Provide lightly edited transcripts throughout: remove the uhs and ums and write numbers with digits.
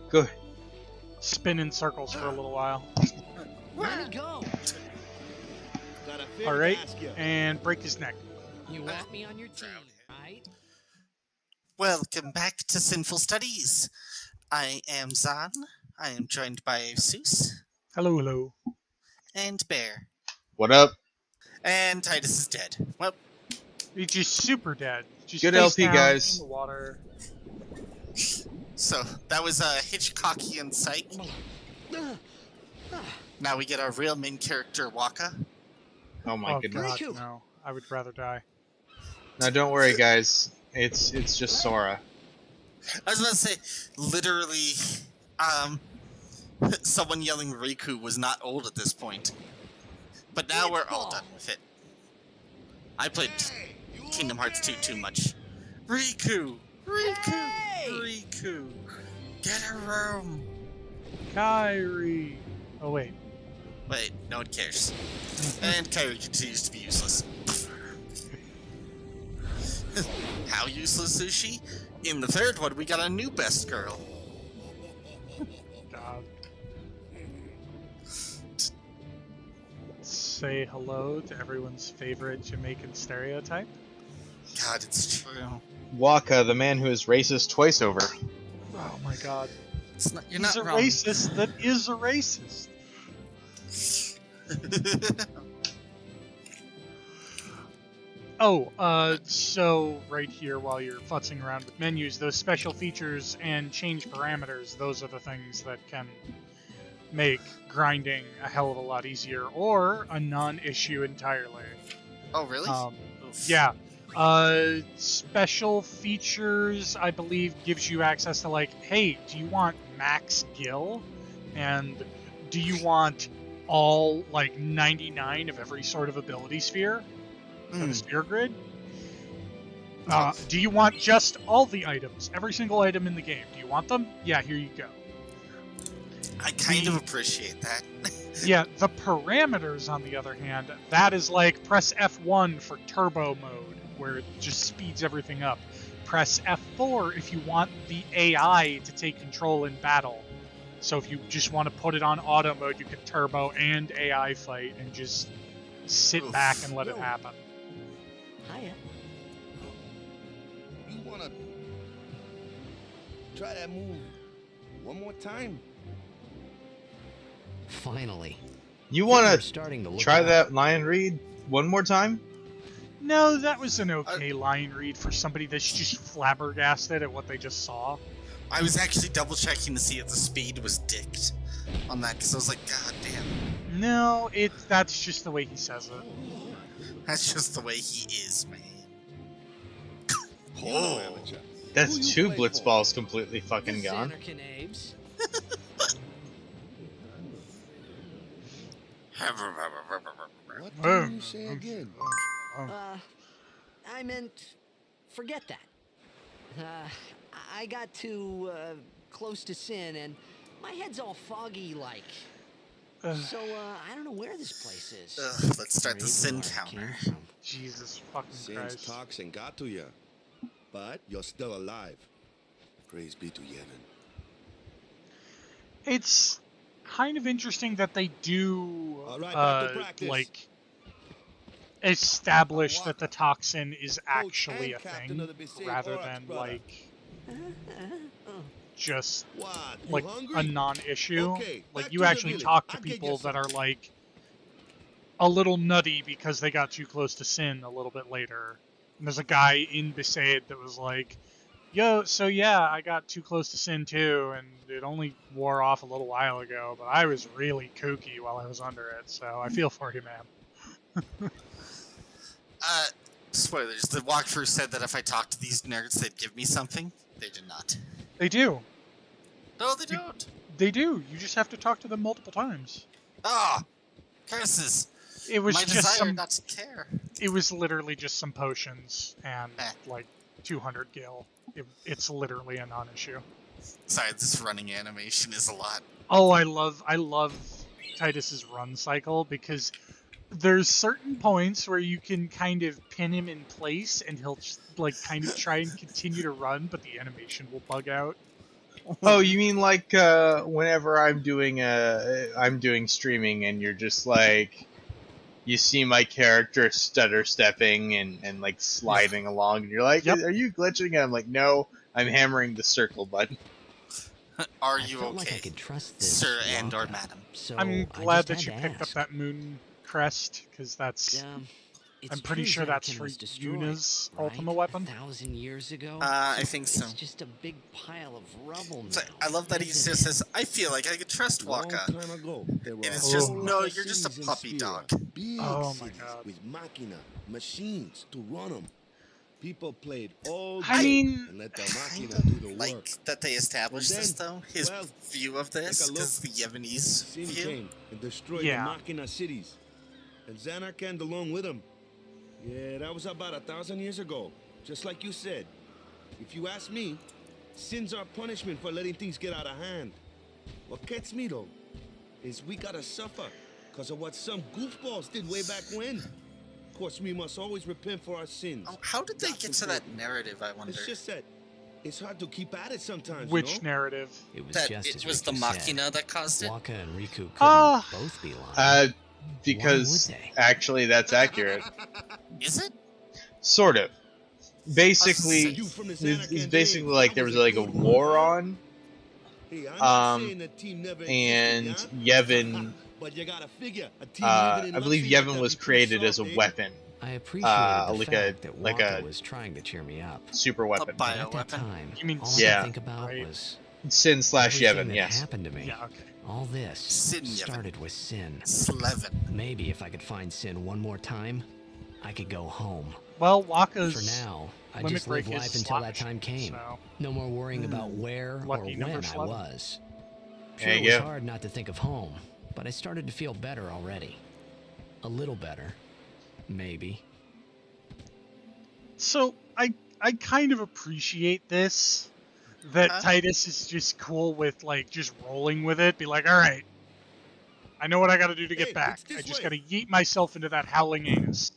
Good. Spin in circles for a little while. Let me go. Alright, and break his neck. You want me on your team, right? Welcome back to Sin-ful Studies. I am Zan. I am joined by Seuss. Hello, hello. And Bear. What up? And Titus is dead. Well, He's just super dead. Just Good face LP, down guys. in the water. so that was a Hitchcockian psych. Now we get our real main character, Waka. Oh my Oh goodness. god, no. I would rather die. Now don't worry, guys. It's just Sora. I was about to say, literally, someone yelling Riku was not old at this point. But now we're all done with it. I played Kingdom Hearts 2 too much. Riku! Riku! Riku! Get a room! Kairi! Oh, wait. Wait, no one cares. And Kairi continues to be useless. How useless is she? In the third one, we got a new best girl. God. Say hello to everyone's favorite Jamaican stereotype. God, it's true. Waka, the man who is racist twice over. Oh my god. It's not, you're He's not a wrong. racist that is a racist. So right here while you're futzing around with menus, those special features and change parameters, those are the things that can make grinding a hell of a lot easier, or a non-issue entirely. Oh, really? Yeah. Special features, I believe, gives you access to, like, hey, do you want max gil? And do you want all, like, 99 of every sort of ability sphere? For the sphere grid? Do you want just all the items? Every single item in the game. Do you want them? Yeah, here you go. I kind of appreciate that. Yeah, the parameters, on the other hand, that is like press F1 for turbo mode, where it just speeds everything up. Press F4 if you want the AI to take control in battle. So if you just want to put it on auto mode, you can turbo and AI fight and just sit back and let it happen. Hiya. You wanna try that move one more time? Finally. You want Things are to starting to look try up. that lion read one more time? No, that was an okay line read for somebody that's just flabbergasted at what they just saw. I was actually double checking to see if the speed was dicked on that, because I was like, God damn. No, that's just the way he says it. That's just the way he is, man. Oh, That's Who you two play blitz for? balls completely fucking The gone. Xander Canabes. What did you say again? I meant, forget that. I got too close to Sin, and my head's all foggy like. So I don't know where this place is. Let's start the sin Maybe where it counter. came from. Jesus fucking Sin Christ. Toxin got to you, but you're still alive. Praise be to Yevon. It's kind of interesting that they do, All right, back to practice. like, establish I'm that the Waka, toxin is actually and a captain thing, of the Besaid rather Island, than, brother. like, just, What? You like, hungry? a non-issue. Okay, Like, back you to the actually village. talk to I'll get people you that are, some. like, a little nutty because they got too close to Sin a little bit later. And there's a guy in Besaid that was like, yo, so yeah, I got too close to Sin too, and it only wore off a little while ago, but I was really kooky while I was under it, so I feel for you, man. Spoilers. The walkthrough said that if I talked to these nerds, they'd give me something. They did not. They do. No, they don't. They do. You just have to talk to them multiple times. Ah! Curses! It was My just desire some. not to care. It was literally just some potions and Eh. like 200 gil. It's literally a non-issue. Sorry, this running animation is a lot. Oh, I love Titus's run cycle because there's certain points where you can kind of pin him in place and he'll just like kind of try and continue to run, but the animation will bug out. Oh, you mean like whenever I'm doing streaming and you're just like, you see my character stutter stepping and like sliding along, and you're like, Yep. are you glitching? And I'm like, no, I'm hammering the circle button. Are I you felt okay, like I could trust this sir and or lockup, madam? so I'm I glad just that had you to picked up ask. that moon crest, because that's... It's I'm pretty true sure that's Xanakin for was destroyed, Yuna's right? ultimate weapon. 1,000 years ago. I think so. It's just a big pile of rubble now. So, I love that he isn't just it? says, "I feel like I could trust Long Waka." time ago, there were It is a just, whole no, lot of you're just a cities in puppy Spira. dog. Big Oh my cities God. with machina, machines to run them. People played all day I mean, and let the I machina do the don't work. like that they established And this, then, though. His well, view of this, take a because the look. Yemeni's Sin view. came and destroyed Yeah. the machina cities, and Xanarkand along with him. Yeah, that was about 1,000 years ago. Just like you said. If you ask me, sins are punishment for letting things get out of hand. What gets me though, is we gotta suffer because of what some goofballs did way back when. Of course, we must always repent for our sins. Oh, how did they That's get to that important. narrative, I wonder? It's just that it's hard to keep at it sometimes. which you know? narrative? It was That just it as was the Riku Machina said. that caused it? Waka and Riku couldn't Ah. both be lying. Because Why would they? actually that's accurate. Is it? Sort of. Basically, You from the it's Xanarkand basically days, like that there was was a like a good one, war huh? on, Hey, I'm not um, saying the team never and existed, Yevon, but you gotta figure a team living in I believe luxury like Yevon that was be pretty created as a soft, eh? weapon, I appreciated the like fact that like Waka a was trying to cheer me up. super weapon. But at that Bioweapon. time, You mean all Sin, I Yeah. could think about right? was Sin/Yevon, everything that yes. happened to me. Yeah, okay. All this Sin Yevon. started with Sin. Slevin. Maybe if I could find Sin one more time, I could go home. Well, For Waka's now, I limit just live break is life until that slot time came. so No more worrying about where Lucky or number when I 11. was. Sure, There it you was go. hard not to think of home, but I started to feel better already. A little better. Maybe. So I kind of appreciate this, that Huh? Titus is just cool with like just rolling with it. Be like, all right, I know what I got to do to get Hey, back. it's this I just way." got to yeet myself into that howling anus.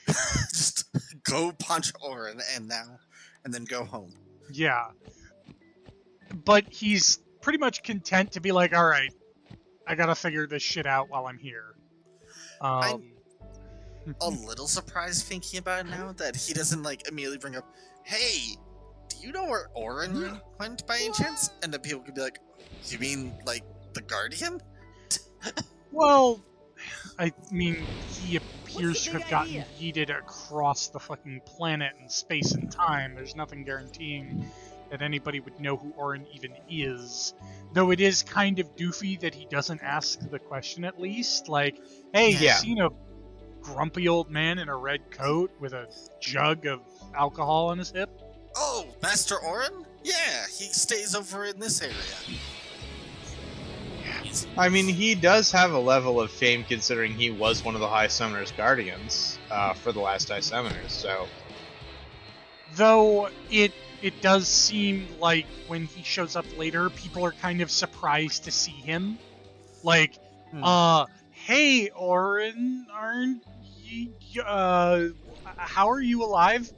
Just go punch Orin and then go home. Yeah, but he's pretty much content to be like, all right, I got to figure this shit out while I'm here. A little surprised thinking about it now that he doesn't like immediately bring up, "Hey, do you know where Orin went by any chance?" And then people could be like, "You mean like the Guardian?" Well, I mean, he appears to big have gotten idea? yeeted across the fucking planet in space and time. There's nothing guaranteeing that anybody would know who Orin even is. Though it is kind of doofy that he doesn't ask the question at least. Like, hey, Yeah. you seen a grumpy old man in a red coat with a jug of alcohol on his hip? Oh, Master Orin? Yeah, he stays over in this area. Easy. I mean, he does have a level of fame considering he was one of the High Summoner's Guardians for the last High Summoners, so... Though it does seem like when he shows up later, people are kind of surprised to see him. Like, hey, Orin, aren't you, how are you alive?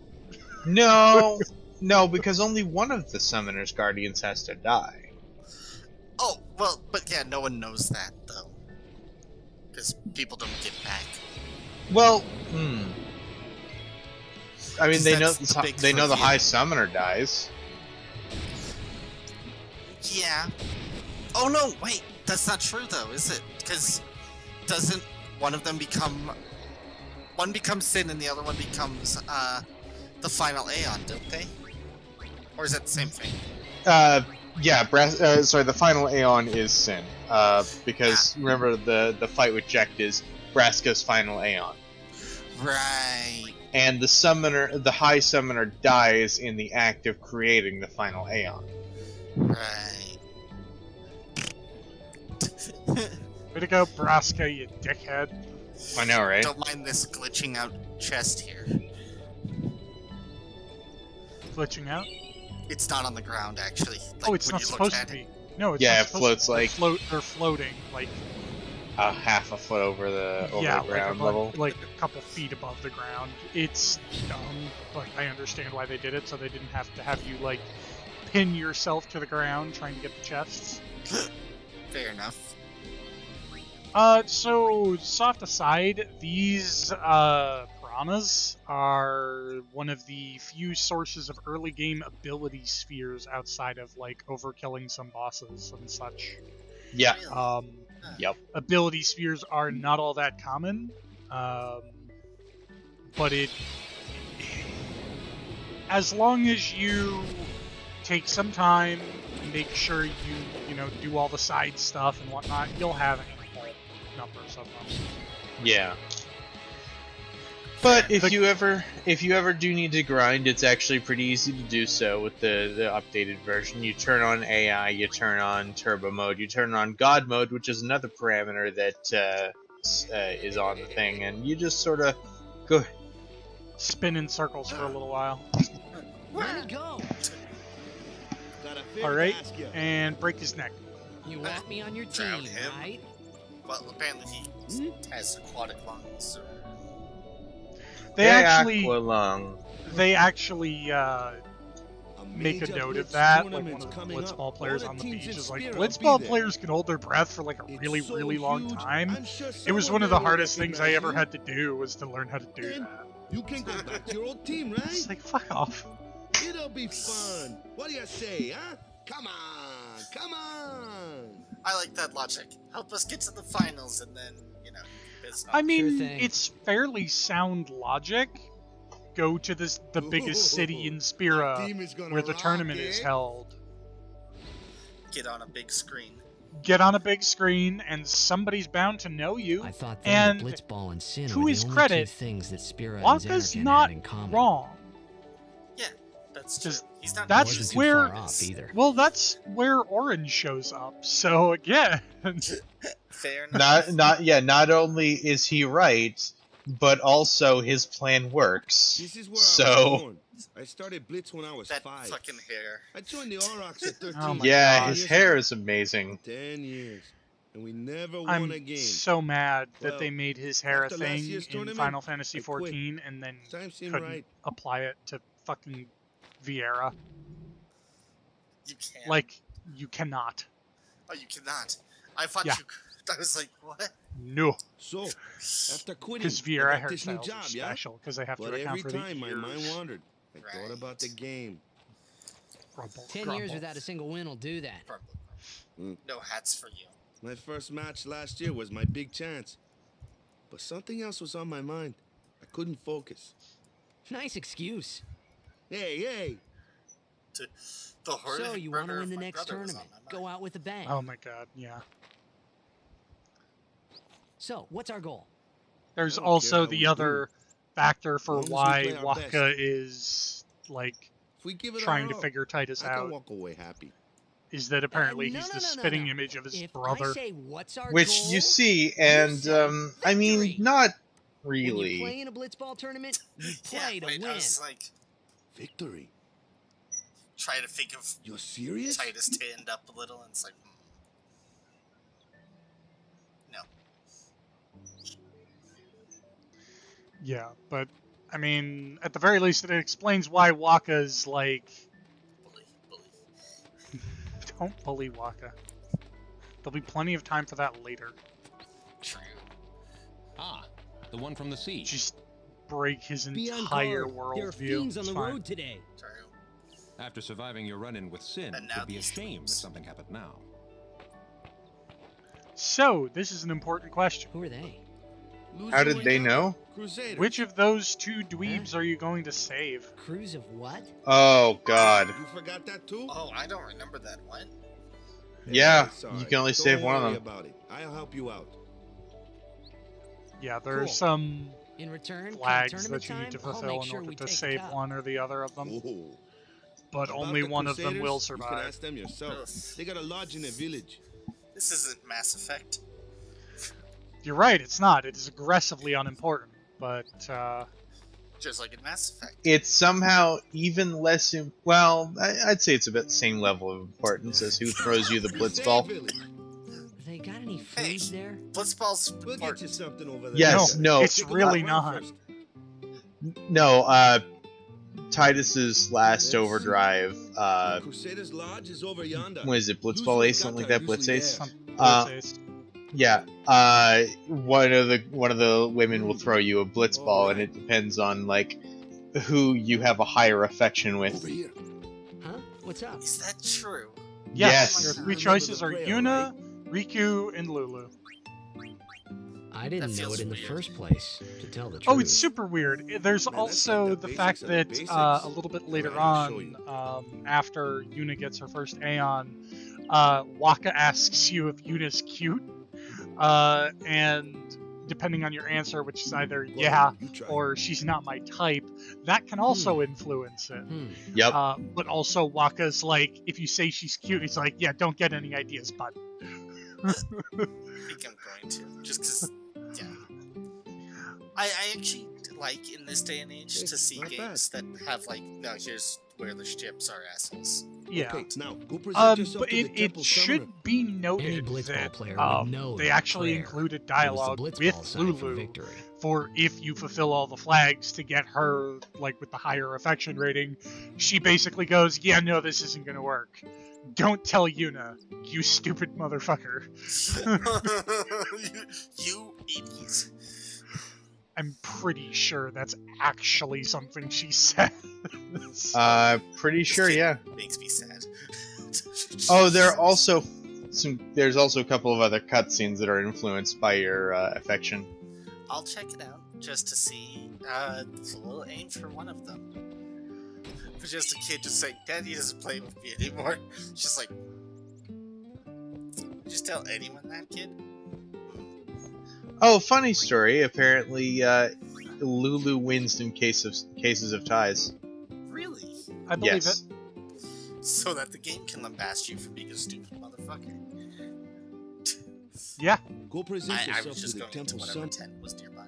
No, no, because only one of the Summoner's Guardians has to die. Oh, well, but yeah, no one knows that, though. Because people don't get back. Well, I mean, they know That's the big the reveal. High Summoner dies. Yeah. Oh, no, wait, that's not true, though, is it? Because doesn't one of them become... One becomes Sin and the other one becomes, the final Aeon, don't they? Or is that the same thing? Yeah, the final Aeon is Sin. Because remember the fight with Jekt is Braska's final Aeon. Right. And the High Summoner dies in the act of creating the final Aeon. Right. Way to go, Braska, you dickhead. I know, right? Don't mind this glitching out chest here. Glitching out? It's not on the ground, actually. Like, Oh, it's when not you look supposed at to it. be. No, it's Yeah, not it supposed floats to. like- They're floating, like half a foot over the like ground above- level. like a couple feet above the ground. It's dumb, but I understand why they did it, so they didn't have to have you like pin yourself to the ground trying to get the chests. Fair enough. So, soft aside, these piranhas are one of the few sources of early game ability spheres outside of, like, overkilling some bosses and such. Yeah. Really? Ability spheres are not all that common, but as long as you take some time, make sure you do all the side stuff and whatnot, you'll have ample numbers of them. Yeah. But if you ever do need to grind, it's actually pretty easy to do so with the updated version. You turn on AI, you turn on turbo mode, you turn on God mode, which is another parameter that is on the thing, and you just sort of go spin in circles for a little while. Let it go. Alright, and break his neck. You want me on your Drown team, him. right? Well, apparently he has aquatic lungs. They actually make a note of that. Like, one of the blitzball players on the beach is like, blitzball players can hold their breath for like a really, really long time. It was one of the hardest things I ever had to do, was to learn how to do that. You can go back to your old team, right? It's like, fuck off. It'll be fun. What do you say, huh? Come on, come on. I like that logic. Help us get to the finals, and then it's not. I mean, Sure thing. it's fairly sound logic. Go to the biggest city in Spira, Our team is gonna where the rock, tournament eh? is held. Get on a big screen. Get on a big screen, and somebody's bound to know you. I thought And the Blitzball and Sin to were his the only credit, two things that Spira and Waka's Xanarkand not had in common. wrong. Yeah, that's true. Just- He's not. that's Wasn't too where- far off either. Well, that's where Orange shows up. So again, Fair enough. not only is he right, but also his plan works. This is where I So was born. I started Blitz when I was That 5. fucking hair. I joined the Aurochs at 13. Oh my yeah, God. his hair is amazing. 10 years. And we never won I'm a game. so mad that Well, they made his hair a after last thing year's in tournament, Final Fantasy I quit. XIV, and then Time seemed couldn't right. apply it to fucking Vieira. You can't. Like, you cannot. Oh, you cannot. I thought Yeah. you could. I was like, what? No. So, after quitting, Because I Vieira got this new hairstyles are job, yeah? special, because they have to But account every for the time my mind ears. wandered, I thought about the Right. game. Grumble, 10 grumble. years without a single win will do that. Probably. No hats for you. My first match last year was my big chance. But something else was on my mind. I couldn't focus. Nice excuse. Hey! To the horrific So, you want to murder win of the my next brother was tournament. on my Go mind. out with a bang. Oh my god, yeah. So, what's our goal? There's I don't care also how we the do. other factor for Long as we why play our Waka best. is, like, If we give it trying our to all, figure Titus I can out, walk away happy. is that apparently No, he's no, the no, no, spitting no. image of his If brother. I say what's our Which goal, you see, and say I mean, victory. not when you really. play in a blitzball tournament, you play Yeah, to wait, win. I was like, Victory? trying to think of You're serious? Titus to end up a little, and it's like, no. Yeah, but, I mean, at the very least, it explains why Waka's, like, Bully. don't bully Waka. There'll be plenty of time for that later. True. Ah, the one from the sea. Just break his Be on entire guard. There are worldview. fiends on It's the fine. road today. True. After surviving your run-in with Sin, And now it'd be a these shame if dreams. something happened now. So, this is an important question. Who are they? How did they know? Crusader. Which of those two dweebs are you going to save? Crews of what? Oh God. You forgot that too? Oh, I don't remember that one. Yeah, Sorry. you can only Don't save one of worry them. about it. I'll help you out. Yeah, there are Cool. some In return, come flags tournament that you need to time, I'll fulfill make in sure order we to take the save cup. one or the other of them, Oh. but About only the one of them will Crusaders, You can survive. ask them yourself. Ugh. They got a lodge in a village. This isn't Mass Effect. You're right, it's not. It is aggressively unimportant, but, Just like in Mass Effect. It's somehow even less. Well, I'd say it's about the same level of importance as who throws you the blitzball. Village. They got any food Hey. there? Blitzball's We'll get you important. something over there. Yes, no. it's Take a really look around not. first. No, Tidus's last overdrive, Crusaders Lodge is over yonder. what is it, Blitzball Ace, something like that, Blitz Ace? Blitz. Yeah. One of the women will throw you a Blitzball, and it depends on like who you have a higher affection with. Over here. Huh? What's up? Is that true? Yes. Your three choices are Yuna, Riku, and Lulu. I didn't That know feels it in the weird. first place, to tell the truth. Oh, it's super weird. There's Man, that's also like the the fact basics of the that basics. a little bit later Alright, I'll on, show after Yuna gets her first Aeon, Waka asks you if Yuna's cute, and depending on your answer, which is either yeah You try. or she's not my type, that can also influence it. Yep. But also Waka's like, if you say she's cute, he's like, yeah, don't get any ideas, bud. I think I'm going to. Just because, yeah. I actually like, in this day and age, to see not games that have, like, no, here's where the ships are assholes. Yeah. Okay, now go present yourself But to the it temple should summoner. be Any noted blitzball that player would know they that actually prayer. included It was the dialogue blitzball with sign for Lulu victory. for if you fulfill all the flags to get her, like, with the higher affection rating. She basically goes, yeah, no, this isn't gonna work. Don't tell Yuna, you stupid motherfucker. you idiot. I'm pretty sure that's actually something she says. Pretty sure, This yeah. kid makes me sad. Oh, there's also a couple of other cutscenes that are influenced by your affection. I'll check it out just to see. A little aim for one of them. For just a kid just saying, Daddy doesn't play with me anymore. It's just like, just tell anyone that, kid. Oh, funny story. Apparently, Lulu wins in cases of ties. Really? I believe Yes. it. So that the game can lambast you for being a stupid motherfucker. Yeah. Go present I yourself was just to the going to temple whatever summoner. tent was nearby.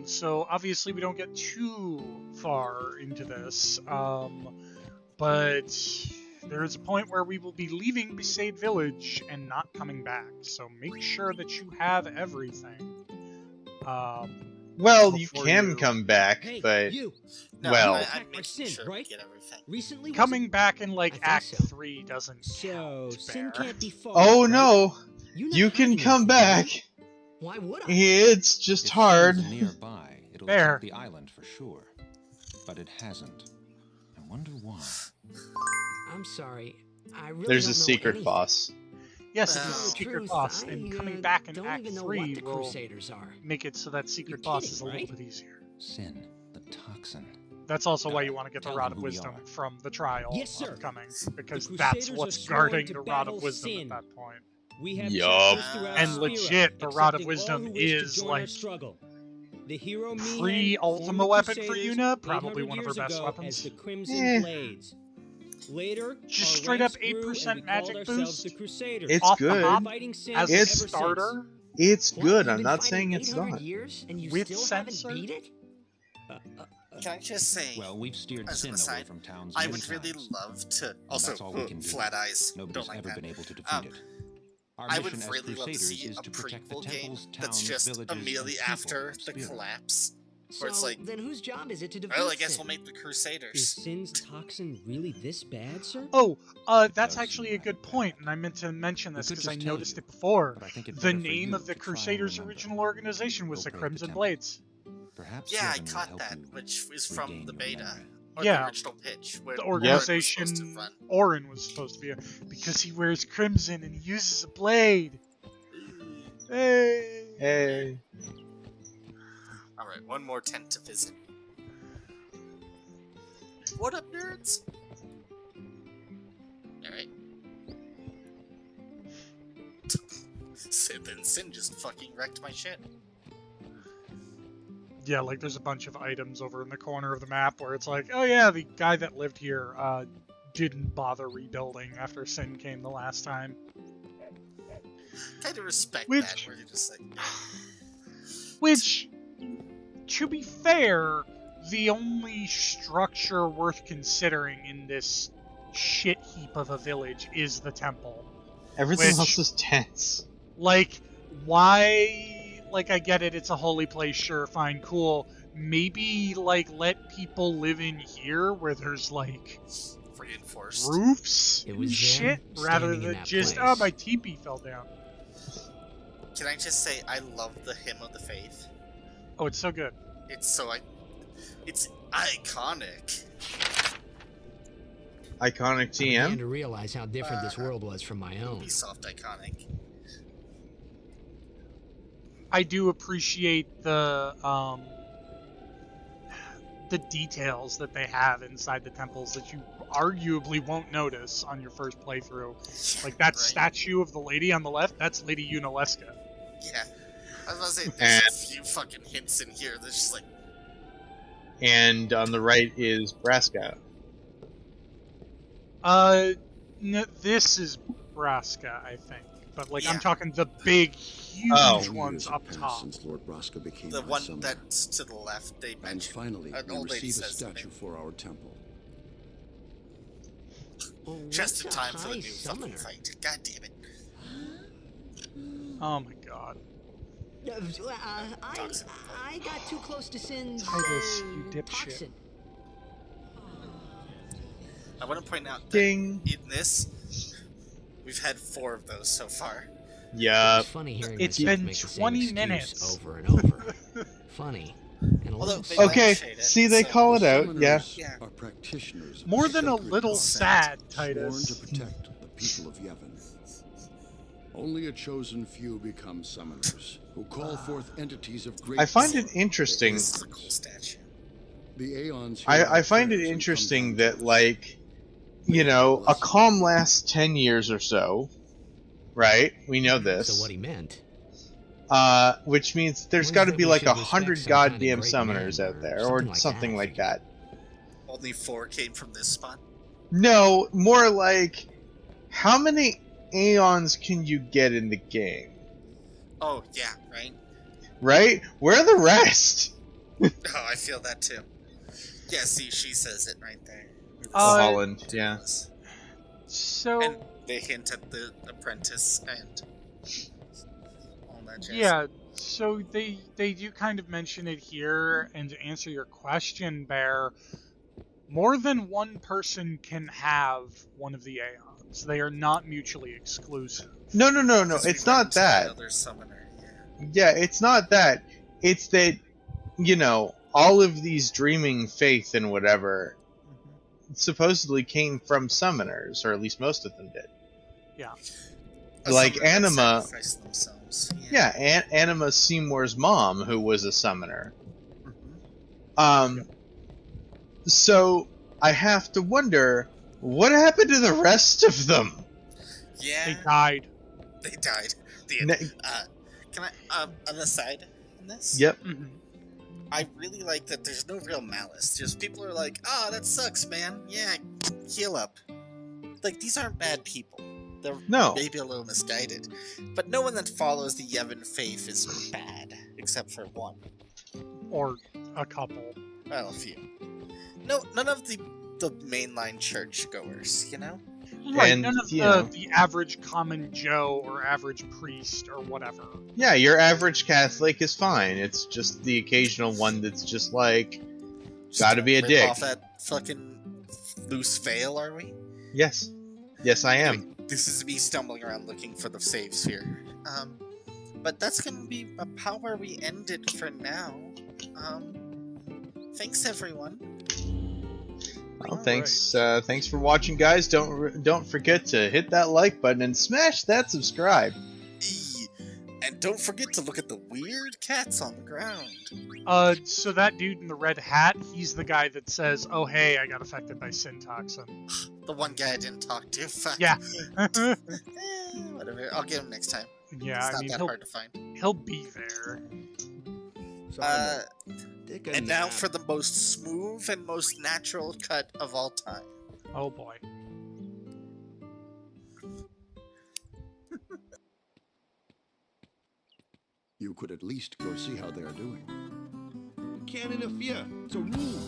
So obviously we don't get too far into this, but there is a point where we will be leaving Besaid Village and not coming back. So make sure that you have everything. Well, you Before can you- come back, Hey, but you. No, Well- I'm Attack by making Sin, sure right? to get everything. Recently, Coming back in like I think Act so. 3 doesn't So count, Sin Bear. can't be far. oh right? no, You're not you can hiding come anything, back. right? Why would I? It's just If hard. Sin's nearby, it'll There. attack the island for sure. But it hasn't. I wonder why. I'm sorry. I really There's don't a know secret anything. boss. Yes, To it's a tell the secret truth, boss, I, and coming back in don't Act even know 3 what the will Crusaders are. make it so that secret You're boss kidding, is a little right? bit easier. Sin, the toxin. That's also why you want to get the Tell Rod them of who we Wisdom are. from the trial Yes, sir. upcoming, because The that's Crusaders what's are sworn guarding to the Rod battle of Wisdom Sin. at that point. We have Yup. chapters throughout And Spira, legit, the Rod of accepting Wisdom all who wish to is, join our like, struggle. The hero Mihan Pre-Ultima formed the weapon for Crusaders Yuna, probably 800 one of her years best ago weapons. As the Crimson Eh. Blades. Later, Just our straight up ranks grew 8% and we called magic ourselves boost. the Crusaders. It's Off the good. hop Fighting Sin as a ever It's- since. starter. It's What, good. you've I'm been not fighting saying it's 800 not. years and you With still censor? haven't beat it? Can I just say, Well, we've steered as Sin an away aside, from towns I many would really times. love to. And Also, that's all we can do. flat eyes. Nobody's Don't like ever that. been able to defeat Um, it. Our I would mission as really love to Crusaders see is a to protect the prequel game temples, that's towns, just villages, and immediately people after of the Spira. collapse. So Where it's like, then whose job is it to defeat well, I guess Sin? we'll make the Is Crusaders. Sin's toxin really this bad, sir? Oh, that's Does actually a seem good like point, and I meant to mention We this could because I just tell noticed you, it before. But I think it's The better for name you of the to try and Crusaders' remember. original organization was Go the pray at Crimson temple. Blades. Perhaps Yeah, I Yevon will caught help that, you which is from regain the your beta. memory. Or Yeah. the original pitch, where The Orin was supposed to organization run. Orin was supposed to be because he wears crimson and he uses a blade. Hey. Hey. Alright, one more tent to visit. What up, nerds? Alright. Then Sin just fucking wrecked my shit. Yeah, like there's a bunch of items over in the corner of the map where it's like, oh yeah, the guy that lived here didn't bother rebuilding after Sin came the last time. Kinda respect Which- that, where you're just like, Which, to be fair, the only structure worth considering in this shit heap of a village is the temple. Everything Which- else is tense. Like, why... Like, I get it, it's a holy place, sure, fine, cool. maybe like let people live in here where there's like Reinforced. roofs It and was shit, them rather standing in than that just place. my teepee fell down. Can I just say I love the hymn of the faith? Oh, it's so good. It's it's iconic. Iconic I began TM. to realize how different this world was from my own. Ubisoft iconic. I do appreciate the details that they have inside the temples that you arguably won't notice on your first playthrough. Like that Right. statue of the lady on the left, that's Lady Unalesca. Yeah. I was about to say, there's a few fucking hints in here that's just like, And on the right is Braska. This is Braska, I think. But like I'm Yeah. talking the big, huge Oh. ones up top. Since Lord Braska became the my one summoner. that's to the left, they And mentioned. finally, an we old lady receive a says the statue name. for our temple. Well, Just in what's a time for the high new fucking summoner? fight. God damn it. Oh my god. Toxin. I got too close to Sin's Titus, you dipshit. Toxin. I want to point out that Ding. in this, we've had 4 of those so far. Yup. It's funny hearing It's myself been make the 20 same excuse minutes. over and over. Funny. And a Although little they sad. Okay, shade it, see, they so- call it out. Yeah. Summoners Yeah. are practitioners of More the than a sacred little cult, sad, sworn Titus. to protect the people of Yevon. Only a chosen few become summoners, who call forth entities of great I find power. it interesting. This is a cool statue. The Aeons hear I our find it prayers and come interesting down to that, us. like, you know, a calm lasts 10 years or so, right? We know this. So what he meant. Which means there's Was got to that be we like should respect 100 some kind of goddamn great summoners man out or there, or something like something that, I like figure. that. Only 4 came from this spot. No, more like, how many Aeons can you get in the game? Oh, yeah, right? Right? Where are the rest? Oh, I feel that too. Yeah, see, she says it right there. Holland, yeah. So And they hint at the apprentice and all that jazz. yeah, so they do kind of mention it here, and to answer your question, Bear, more than one person can have one of the Aeons. They are not mutually exclusive. No, Because we it's run not into that. Another summoner, yeah. Yeah, it's not that. It's that, you know, all of these dreaming faith and whatever supposedly came from summoners, or at least most of them did. Yeah. A Like summoner that Anima. sacrificed themselves. Yeah, Anima Seymour's mom, who was a summoner. Mhm. So I have to wonder, what happened to the rest of them? Yeah. They died. They died. Ne- Can I, on the side on this? Yep. Mhm. I really like that there's no real malice. Just people are like, oh, that sucks, man. Yeah, heal up. Like, these aren't bad people. They're No. maybe a little misguided. But no one that follows the Yevon faith is bad, except for one. Or a couple. Well, a few. No, none of the mainline churchgoers, you know? Right, And, none of you know. the average common Joe or average priest or whatever. Yeah, your average Catholic is fine. It's just the occasional one that's just like, Just gotta be a rip dick. off that fucking loose veil, are we? Yes. Yes, I am. This is me stumbling around looking for the save sphere. But that's gonna be about where we ended for now. Thanks everyone. Well, thanks for watching, guys. Don't forget to hit that like button and smash that subscribe. And don't forget to look at the weird cats on the ground. So that dude in the red hat, he's the guy that says, "Oh hey, I got affected by Sin Toxin." The one guy I didn't talk to. Fuck. Yeah. Whatever. I'll get him next time. Yeah, It's I not mean that hard to find. he'll be there. Take a And now nap. for the most smooth and most natural cut of all time. Oh boy. You could at least go see how they are doing. Can't interfere. It's a rule.